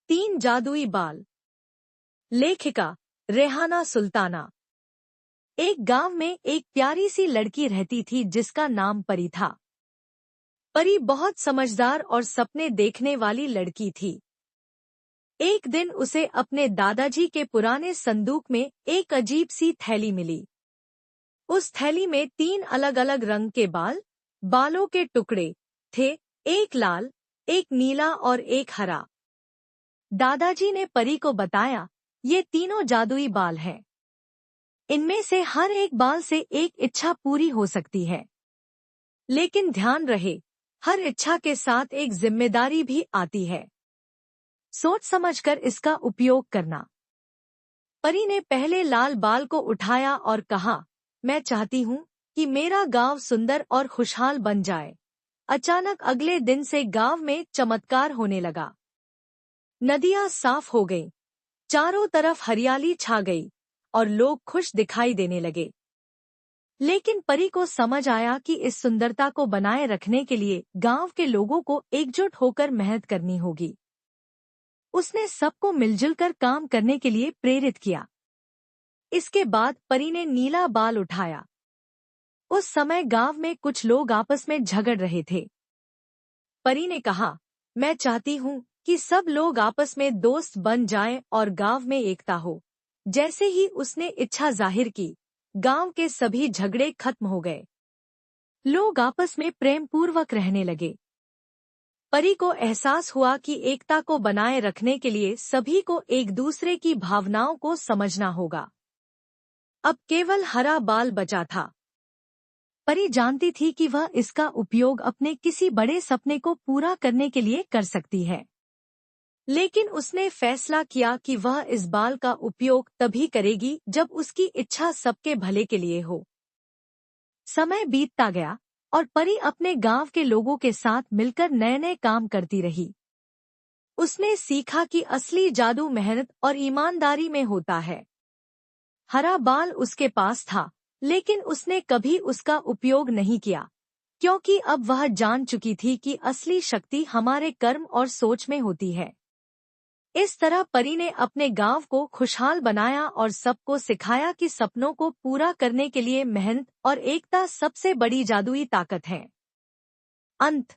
तीन जादुई बाल। लेखिका रेहाना सुल्ताना। एक गांव में एक प्यारी सी लड़की रहती थी जिसका नाम परी था। परी बहुत समझदार और सपने देखने वाली लड़की थी। एक दिन उसे अपने दादाजी के पुराने संदूक में एक अजीब सी थैली मिली। उस थैली में तीन अलग अलग रंग के बालों के टुकड़े थे, एक लाल, एक नीला और एक हरा। दादाजी ने परी को बताया, ये तीनों जादुई बाल हैं। इनमें से हर एक बाल से एक इच्छा पूरी हो सकती है। लेकिन ध्यान रहे, हर इच्छा के साथ एक जिम्मेदारी भी आती है। सोच समझकर इसका उपयोग करना। परी ने पहले लाल बाल को उठाया और कहा, मैं चाहती हूँ कि मेरा गांव सुंदर और खुशहाल बन जाए। अचानक अगले दिन से गांव में चमत्कार होने लगा। नदियां साफ हो गईं, चारों तरफ हरियाली छा गई और लोग खुश दिखाई देने लगे। लेकिन परी को समझ आया कि इस सुंदरता को बनाए रखने के लिए गांव के लोगों को एकजुट होकर मेहनत करनी होगी। उसने सबको मिलजुल कर काम करने के लिए प्रेरित किया। इसके बाद परी ने नीला बाल उठाया। उस समय गांव में कुछ लोग आपस में झगड़ रहे थे। परी ने कहा, मैं चाहती हूँ कि सब लोग आपस में दोस्त बन जाएं और गांव में एकता हो। जैसे ही उसने इच्छा जाहिर की, गांव के सभी झगड़े खत्म हो गए। लोग आपस में प्रेम पूर्वक रहने लगे। परी को एहसास हुआ कि एकता को बनाए रखने के लिए सभी को एक दूसरे की भावनाओं को समझना होगा। अब केवल हरा बाल बचा था। परी जानती थी कि वह इसका उपयोग अपने किसी बड़े सपने को पूरा करने के लिए कर सकती है। लेकिन उसने फैसला किया कि वह इस बाल का उपयोग तभी करेगी जब उसकी इच्छा सबके भले के लिए हो। समय बीतता गया और परी अपने गांव के लोगों के साथ मिलकर नए नए काम करती रही। उसने सीखा कि असली जादू मेहनत और ईमानदारी में होता है। हरा बाल उसके पास था, लेकिन उसने कभी उसका उपयोग नहीं किया, क्योंकि अब वह जान चुकी थी कि असली शक्ति हमारे कर्म और सोच में होती है। इस तरह परी ने अपने गांव को खुशहाल बनाया और सबको सिखाया कि सपनों को पूरा करने के लिए मेहनत और एकता सबसे बड़ी जादुई ताकत है। अंत।